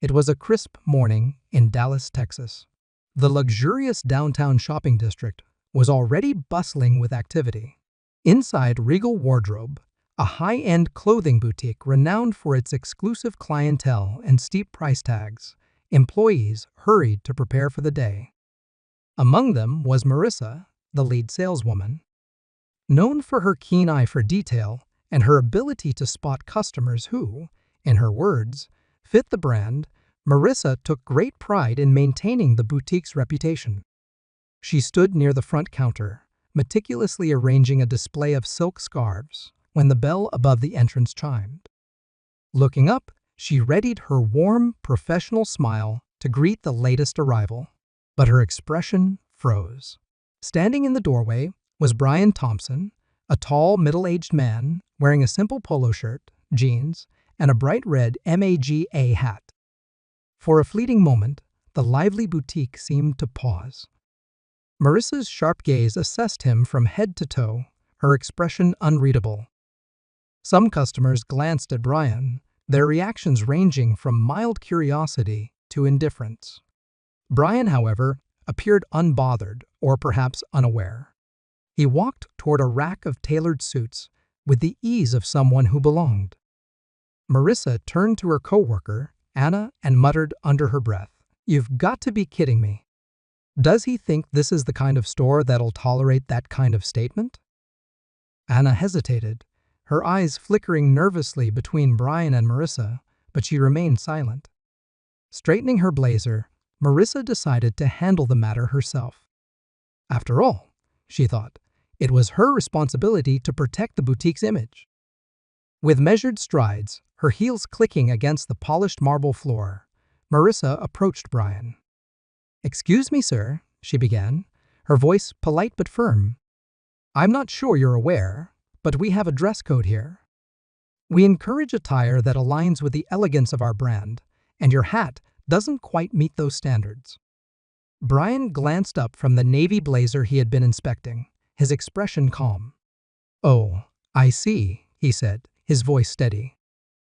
It was a crisp morning in Dallas, Texas. The luxurious downtown shopping district was already bustling with activity. Inside Regal Wardrobe, a high-end clothing boutique renowned for its exclusive clientele and steep price tags, employees hurried to prepare for the day. Among them was Marissa, the lead saleswoman. Known for her keen eye for detail and her ability to spot customers who, in her words, fit the brand, Marissa took great pride in maintaining the boutique's reputation. She stood near the front counter, meticulously arranging a display of silk scarves when the bell above the entrance chimed. Looking up, she readied her warm, professional smile to greet the latest arrival, but her expression froze. Standing in the doorway was Brian Thompson, a tall, middle-aged man wearing a simple polo shirt, jeans, and a bright red MAGA hat. For a fleeting moment, the lively boutique seemed to pause. Marissa's sharp gaze assessed him from head to toe, her expression unreadable. Some customers glanced at Brian, their reactions ranging from mild curiosity to indifference. Brian, however, appeared unbothered or perhaps unaware. He walked toward a rack of tailored suits with the ease of someone who belonged. Marissa turned to her coworker, Anna, and muttered under her breath, "You've got to be kidding me. Does he think this is the kind of store that'll tolerate that kind of statement?" Anna hesitated, her eyes flickering nervously between Brian and Marissa, but she remained silent. Straightening her blazer, Marissa decided to handle the matter herself. After all, she thought, it was her responsibility to protect the boutique's image. With measured strides, her heels clicking against the polished marble floor, Marissa approached Brian. "Excuse me, sir," she began, her voice polite but firm. "I'm not sure you're aware, but we have a dress code here. We encourage attire that aligns with the elegance of our brand, and your hat doesn't quite meet those standards." Brian glanced up from the navy blazer he had been inspecting, his expression calm. "Oh, I see," he said, his voice steady.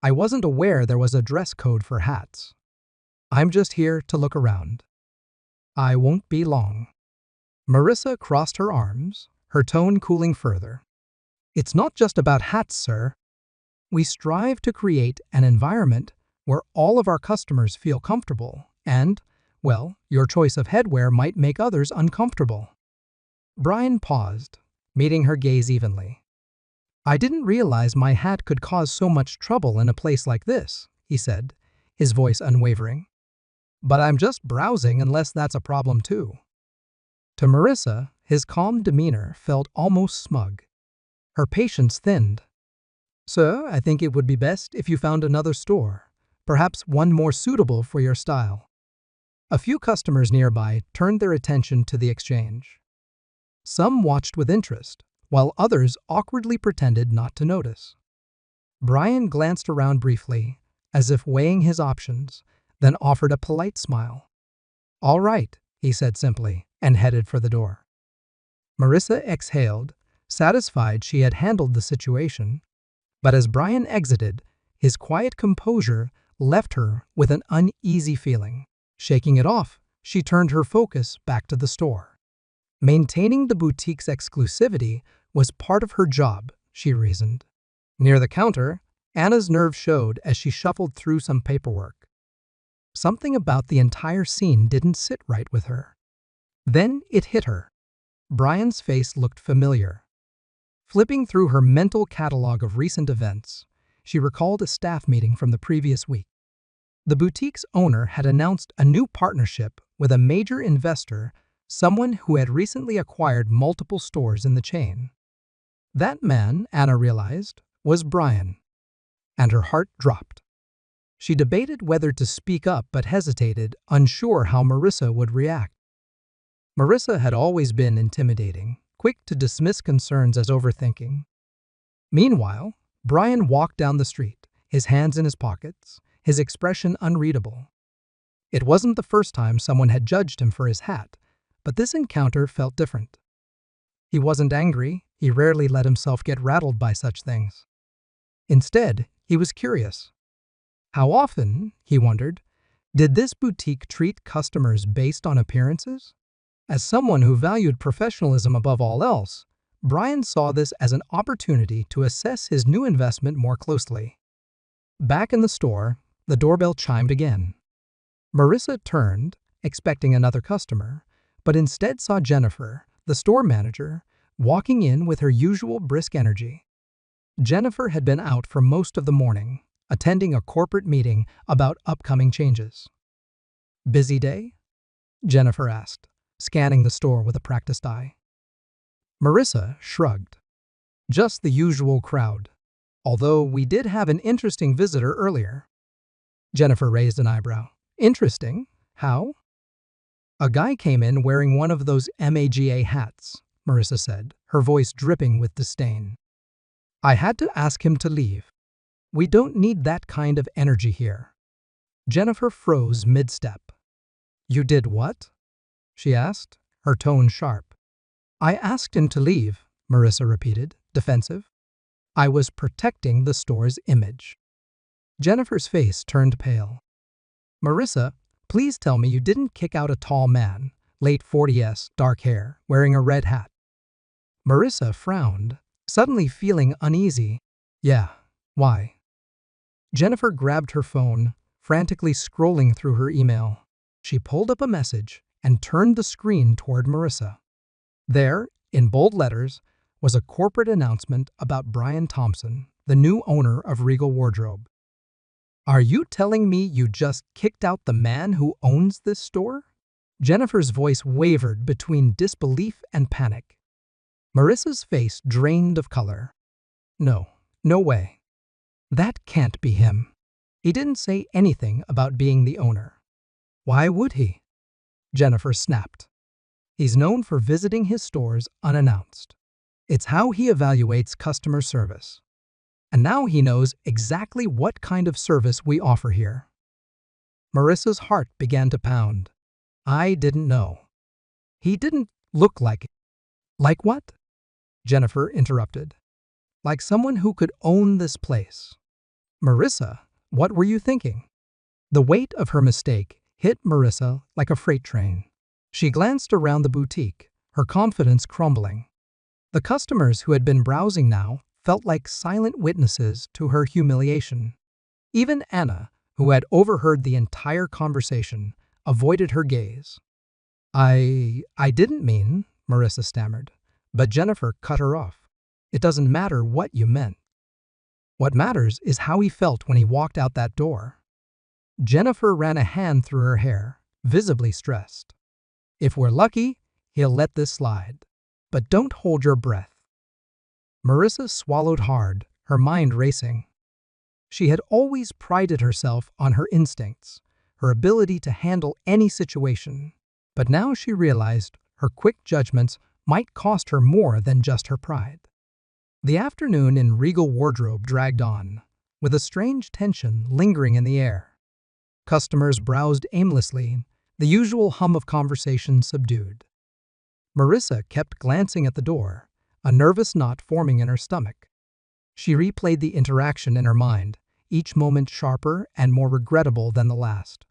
"I wasn't aware there was a dress code for hats. I'm just here to look around. I won't be long." Marissa crossed her arms, her tone cooling further. "It's not just about hats, sir. We strive to create an environment where all of our customers feel comfortable and, well, your choice of headwear might make others uncomfortable." Brian paused, meeting her gaze evenly. "I didn't realize my hat could cause so much trouble in a place like this," he said, his voice unwavering. "But I'm just browsing unless that's a problem too." To Marissa, his calm demeanor felt almost smug. Her patience thinned. "Sir, I think it would be best if you found another store, perhaps one more suitable for your style." A few customers nearby turned their attention to the exchange. Some watched with interest, while others awkwardly pretended not to notice. Brian glanced around briefly, as if weighing his options, then offered a polite smile. "All right," he said simply, and headed for the door. Marissa exhaled, satisfied she had handled the situation, but as Brian exited, his quiet composure left her with an uneasy feeling. Shaking it off, she turned her focus back to the store. Maintaining the boutique's exclusivity was part of her job, she reasoned. Near the counter, Anna's nerve showed as she shuffled through some paperwork. Something about the entire scene didn't sit right with her. Then it hit her. Brian's face looked familiar. Flipping through her mental catalog of recent events, she recalled a staff meeting from the previous week. The boutique's owner had announced a new partnership with a major investor, someone who had recently acquired multiple stores in the chain. That man, Anna realized, was Brian, and her heart dropped. She debated whether to speak up but hesitated, unsure how Marissa would react. Marissa had always been intimidating, quick to dismiss concerns as overthinking. Meanwhile, Brian walked down the street, his hands in his pockets, his expression unreadable. It wasn't the first time someone had judged him for his hat, but this encounter felt different. He wasn't angry, he rarely let himself get rattled by such things. Instead, he was curious. How often, he wondered, Did this boutique treat customers based on appearances? As someone who valued professionalism above all else, Brian saw this as an opportunity to assess his new investment more closely. Back in the store, the doorbell chimed again. Marissa turned, expecting another customer, but instead saw Jennifer, the store manager, walking in with her usual brisk energy. Jennifer had been out for most of the morning, attending a corporate meeting about upcoming changes. "Busy day?" Jennifer asked, scanning the store with a practiced eye. Marissa shrugged. "Just the usual crowd. Although we did have an interesting visitor earlier." Jennifer raised an eyebrow. "Interesting? How?" "A guy came in wearing one of those MAGA hats," Marissa said, her voice dripping with disdain. "I had to ask him to leave. We don't need that kind of energy here." Jennifer froze mid-step. "You did what?" she asked, her tone sharp. "I asked him to leave," Marissa repeated, defensive. "I was protecting the store's image." Jennifer's face turned pale. "Marissa, please tell me you didn't kick out a tall man, late 40s, dark hair, wearing a red hat." Marissa frowned, suddenly feeling uneasy. "Yeah, why?" Jennifer grabbed her phone, frantically scrolling through her email. She pulled up a message and turned the screen toward Marissa. There, in bold letters, was a corporate announcement about Brian Thompson, the new owner of Regal Wardrobe. "Are you telling me you just kicked out the man who owns this store?" Jennifer's voice wavered between disbelief and panic. Marissa's face drained of color. "No, no way. That can't be him. He didn't say anything about being the owner." "Why would he?" Jennifer snapped. "He's known for visiting his stores unannounced. It's how he evaluates customer service. And now he knows exactly what kind of service we offer here." Marissa's heart began to pound. "I didn't know. He didn't look like it." "Like what?" Jennifer interrupted. "Like someone who could own this place." "Marissa, what were you thinking?" The weight of her mistake hit Marissa like a freight train. She glanced around the boutique, her confidence crumbling. The customers who had been browsing now felt like silent witnesses to her humiliation. Even Anna, who had overheard the entire conversation, avoided her gaze. I didn't mean," Marissa stammered, but Jennifer cut her off. "It doesn't matter what you meant. What matters is how he felt when he walked out that door." Jennifer ran a hand through her hair, visibly stressed. "If we're lucky, he'll let this slide. But don't hold your breath." Marissa swallowed hard, her mind racing. She had always prided herself on her instincts, her ability to handle any situation. But now she realized her quick judgments might cost her more than just her pride. The afternoon in Regal Wardrobe dragged on, with a strange tension lingering in the air. Customers browsed aimlessly, the usual hum of conversation subdued. Marissa kept glancing at the door, a nervous knot forming in her stomach. She replayed the interaction in her mind, each moment sharper and more regrettable than the last.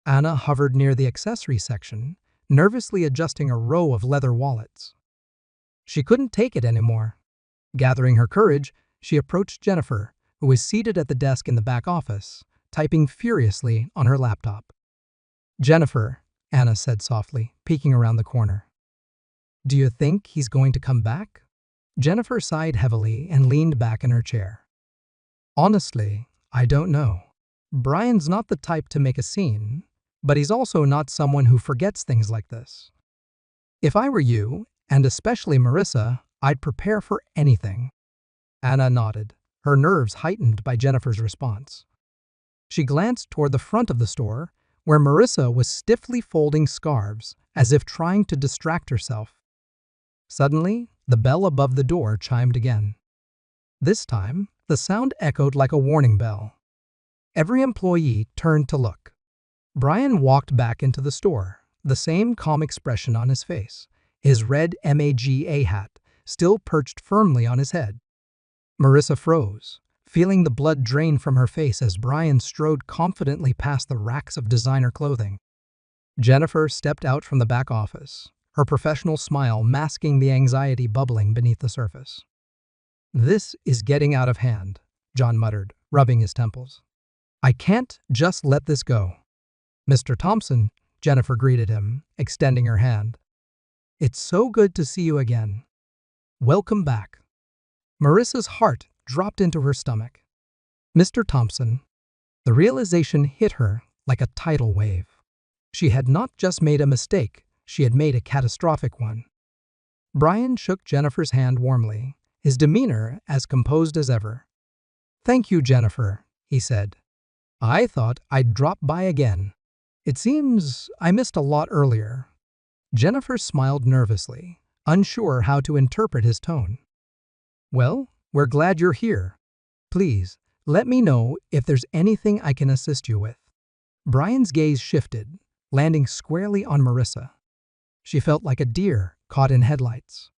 Anna hovered near the accessory section, nervously adjusting a row of leather wallets. She couldn't take it anymore. Gathering her courage, she approached Jennifer, who was seated at the desk in the back office, typing furiously on her laptop. "Jennifer," Anna said softly, peeking around the corner. "Do you think he's going to come back?" Jennifer sighed heavily and leaned back in her chair. "Honestly, I don't know. Brian's not the type to make a scene, but he's also not someone who forgets things like this. If I were you, and especially Marissa, I'd prepare for anything." Anna nodded, her nerves heightened by Jennifer's response. She glanced toward the front of the store, where Marissa was stiffly folding scarves, as if trying to distract herself. Suddenly, the bell above the door chimed again. This time, the sound echoed like a warning bell. Every employee turned to look. Brian walked back into the store, the same calm expression on his face, his red MAGA hat still perched firmly on his head. Marissa froze, feeling the blood drain from her face as Brian strode confidently past the racks of designer clothing. Jennifer stepped out from the back office, her professional smile masking the anxiety bubbling beneath the surface. "This is getting out of hand," John muttered, rubbing his temples. "I can't just let this go." "Mr. Thompson," Jennifer greeted him, extending her hand. "It's so good to see you again. Welcome back." Marissa's heart dropped into her stomach. "Mr. Thompson." The realization hit her like a tidal wave. She had not just made a mistake, she had made a catastrophic one. Brian shook Jennifer's hand warmly, his demeanor as composed as ever. "Thank you, Jennifer," he said. "I thought I'd drop by again. It seems I missed a lot earlier." Jennifer smiled nervously, unsure how to interpret his tone. "Well, we're glad you're here. Please, let me know if there's anything I can assist you with." Brian's gaze shifted, landing squarely on Marissa. She felt like a deer caught in headlights.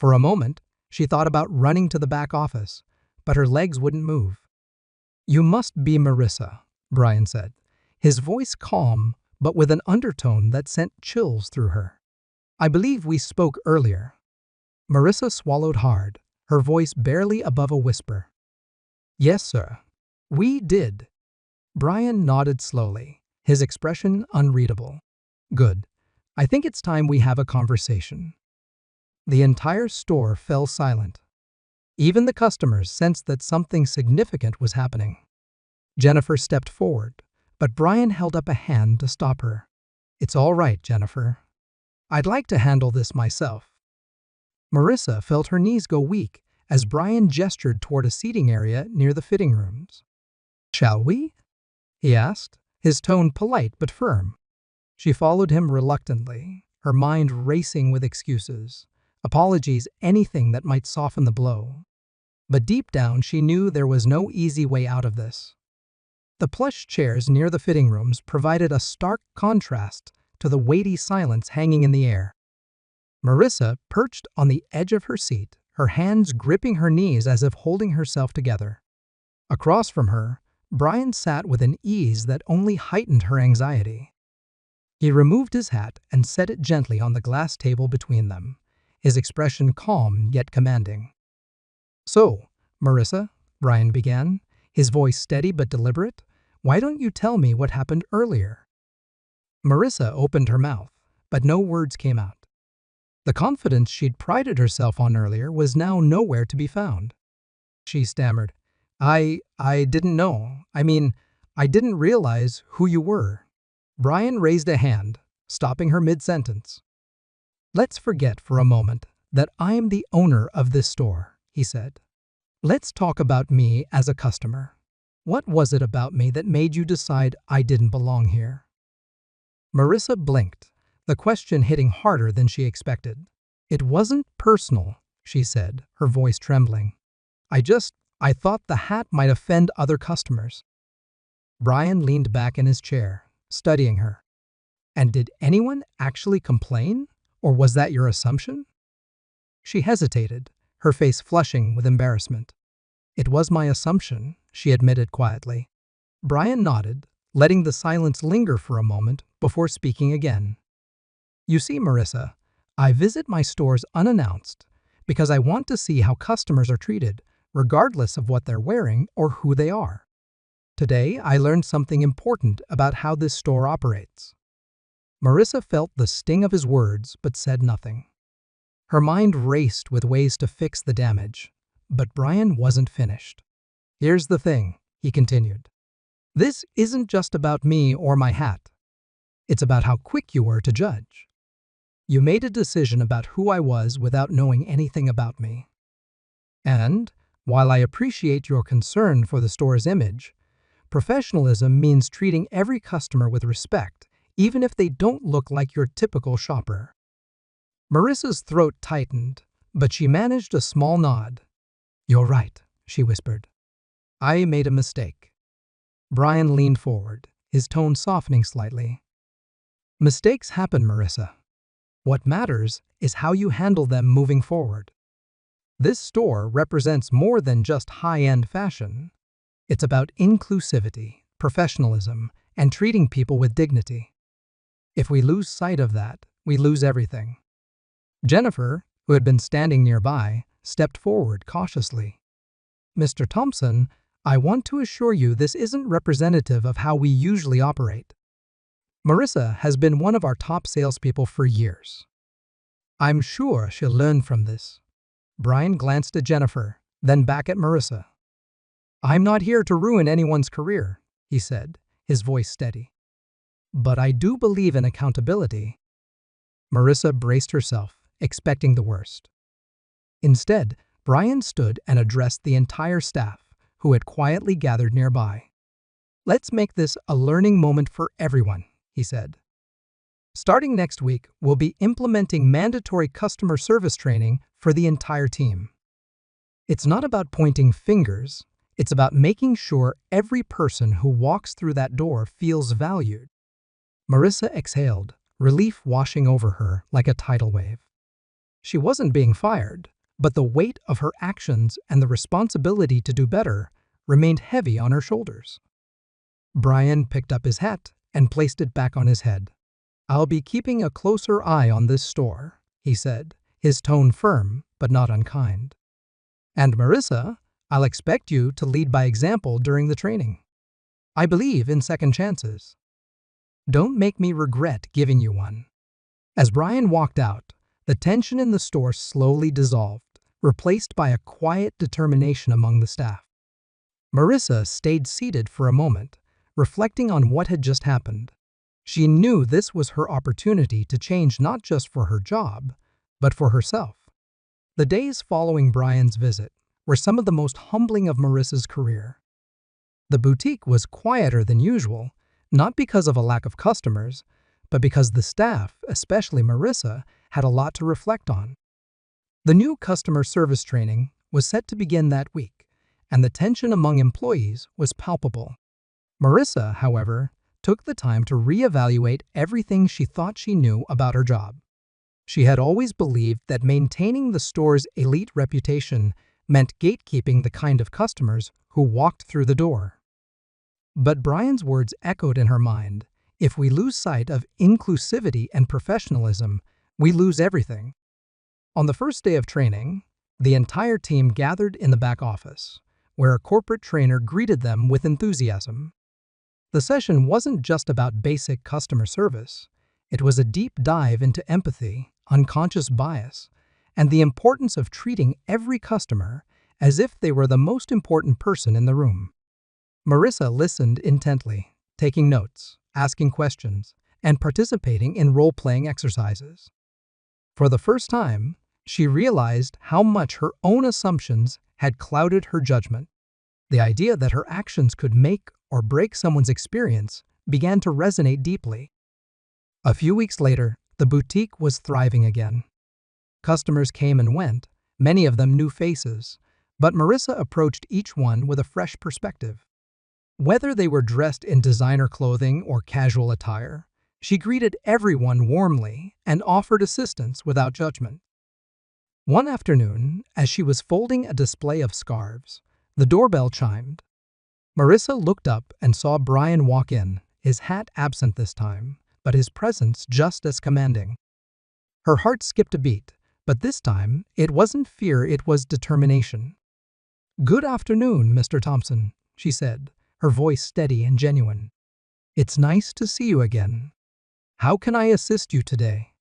For a moment, she thought about running to the back office, but her legs wouldn't move. "You must be Marissa," Brian said, his voice calm but with an undertone that sent chills through her. "I believe we spoke earlier." Marissa swallowed hard, her voice barely above a whisper. "Yes, sir. We did." Brian nodded slowly, his expression unreadable. "Good. I think it's time we have a conversation." The entire store fell silent. Even the customers sensed that something significant was happening. Jennifer stepped forward, but Brian held up a hand to stop her. "It's all right, Jennifer. I'd like to handle this myself." Marissa felt her knees go weak as Brian gestured toward a seating area near the fitting rooms. "Shall we?" he asked, his tone polite but firm. She followed him reluctantly, her mind racing with excuses, apologies, anything that might soften the blow. But deep down she knew there was no easy way out of this. The plush chairs near the fitting rooms provided a stark contrast to the weighty silence hanging in the air. Marissa perched on the edge of her seat, her hands gripping her knees as if holding herself together. Across from her, Brian sat with an ease that only heightened her anxiety. He removed his hat and set it gently on the glass table between them, his expression calm yet commanding. "So, Marissa," Brian began, his voice steady but deliberate, "why don't you tell me what happened earlier?" Marissa opened her mouth, but no words came out. The confidence she'd prided herself on earlier was now nowhere to be found. She stammered, I didn't know. I didn't realize who you were." Brian raised a hand, stopping her mid-sentence. "Let's forget for a moment that I'm the owner of this store," he said. "Let's talk about me as a customer. What was it about me that made you decide I didn't belong here?" Marissa blinked, the question hitting harder than she expected. "It wasn't personal," she said, her voice trembling. I thought the hat might offend other customers." Brian leaned back in his chair, studying her. "And did anyone actually complain? Or was that your assumption?" She hesitated, her face flushing with embarrassment. "It was my assumption," she admitted quietly. Brian nodded, letting the silence linger for a moment before speaking again. "You see, Marissa, I visit my stores unannounced because I want to see how customers are treated, regardless of what they're wearing or who they are. Today, I learned something important about how this store operates." Marissa felt the sting of his words but said nothing. Her mind raced with ways to fix the damage, but Brian wasn't finished. "Here's the thing," he continued. "This isn't just about me or my hat. It's about how quick you were to judge. You made a decision about who I was without knowing anything about me. And, while I appreciate your concern for the store's image, professionalism means treating every customer with respect, even if they don't look like your typical shopper." Marissa's throat tightened, but she managed a small nod. "You're right," she whispered. "I made a mistake." Brian leaned forward, his tone softening slightly. "Mistakes happen, Marissa. What matters is how you handle them moving forward." This store represents more than just high-end fashion. It's about inclusivity, professionalism, and treating people with dignity. If we lose sight of that, we lose everything. Jennifer, who had been standing nearby, stepped forward cautiously. Mr. Thompson, I want to assure you this isn't representative of how we usually operate. Marissa has been one of our top salespeople for years. I'm sure she'll learn from this. Brian glanced at Jennifer, then back at Marissa. I'm not here to ruin anyone's career, he said, his voice steady. But I do believe in accountability. Marissa braced herself, expecting the worst. Instead, Brian stood and addressed the entire staff, who had quietly gathered nearby. Let's make this a learning moment for everyone, he said. Starting next week, we'll be implementing mandatory customer service training for the entire team. It's not about pointing fingers, it's about making sure every person who walks through that door feels valued. Marissa exhaled, relief washing over her like a tidal wave. She wasn't being fired, but the weight of her actions and the responsibility to do better remained heavy on her shoulders. Brian picked up his hat and placed it back on his head. I'll be keeping a closer eye on this store, he said, his tone firm but not unkind. And Marissa, I'll expect you to lead by example during the training. I believe in second chances. Don't make me regret giving you one. As Brian walked out, the tension in the store slowly dissolved, replaced by a quiet determination among the staff. Marissa stayed seated for a moment, reflecting on what had just happened. She knew this was her opportunity to change not just for her job, but for herself. The days following Brian's visit were some of the most humbling of Marissa's career. The boutique was quieter than usual, not because of a lack of customers, but because the staff, especially Marissa, had a lot to reflect on. The new customer service training was set to begin that week, and the tension among employees was palpable. Marissa, however, took the time to reevaluate everything she thought she knew about her job. She had always believed that maintaining the store's elite reputation meant gatekeeping the kind of customers who walked through the door. But Brian's words echoed in her mind. If we lose sight of inclusivity and professionalism, we lose everything. On the first day of training, the entire team gathered in the back office, where a corporate trainer greeted them with enthusiasm. The session wasn't just about basic customer service. It was a deep dive into empathy, unconscious bias, and the importance of treating every customer as if they were the most important person in the room. Marissa listened intently, taking notes, asking questions, and participating in role-playing exercises. For the first time, she realized how much her own assumptions had clouded her judgment. The idea that her actions could make or break someone's experience began to resonate deeply. A few weeks later, the boutique was thriving again. Customers came and went, many of them new faces, but Marissa approached each one with a fresh perspective. Whether they were dressed in designer clothing or casual attire, she greeted everyone warmly and offered assistance without judgment. One afternoon, as she was folding a display of scarves, the doorbell chimed. Marissa looked up and saw Brian walk in, his hat absent this time, but his presence just as commanding. Her heart skipped a beat, but this time it wasn't fear, it was determination. "Good afternoon, Mr. Thompson," she said, her voice steady and genuine. "It's nice to see you again. How can I assist you today?"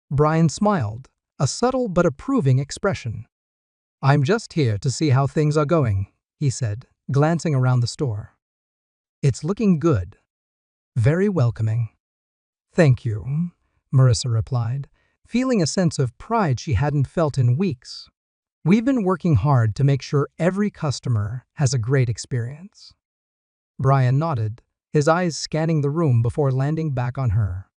Brian smiled, a subtle but approving expression. "I'm just here to see how things are going," he said, glancing around the store. "It's looking good. Very welcoming." "Thank you," Marissa replied, feeling a sense of pride she hadn't felt in weeks. "We've been working hard to make sure every customer has a great experience." Brian nodded, his eyes scanning the room before landing back on her.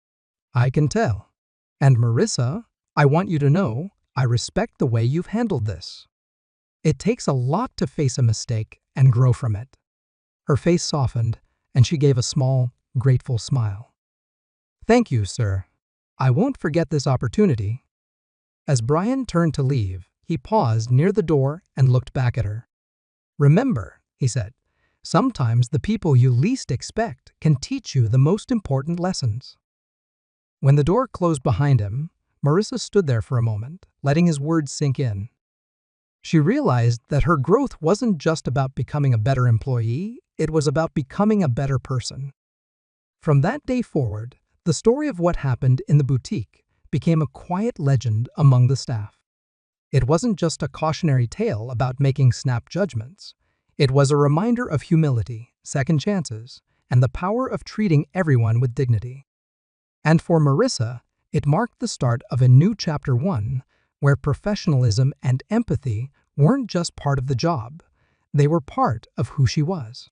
"I can tell. And Marissa, I want you to know I respect the way you've handled this. It takes a lot to face a mistake and grow from it." Her face softened, and she gave a small, grateful smile. "Thank you, sir. I won't forget this opportunity." As Brian turned to leave, He paused near the door and looked back at her. "Remember," he said, "sometimes the people you least expect can teach you the most important lessons." When the door closed behind him, Marissa stood there for a moment, letting his words sink in. She realized that her growth wasn't just about becoming a better employee, it was about becoming a better person. From that day forward, the story of what happened in the boutique became a quiet legend among the staff. It wasn't just a cautionary tale about making snap judgments. It was a reminder of humility, second chances, and the power of treating everyone with dignity. And for Marissa, it marked the start of a new chapter 1, where professionalism and empathy weren't just part of the job, they were part of who she was.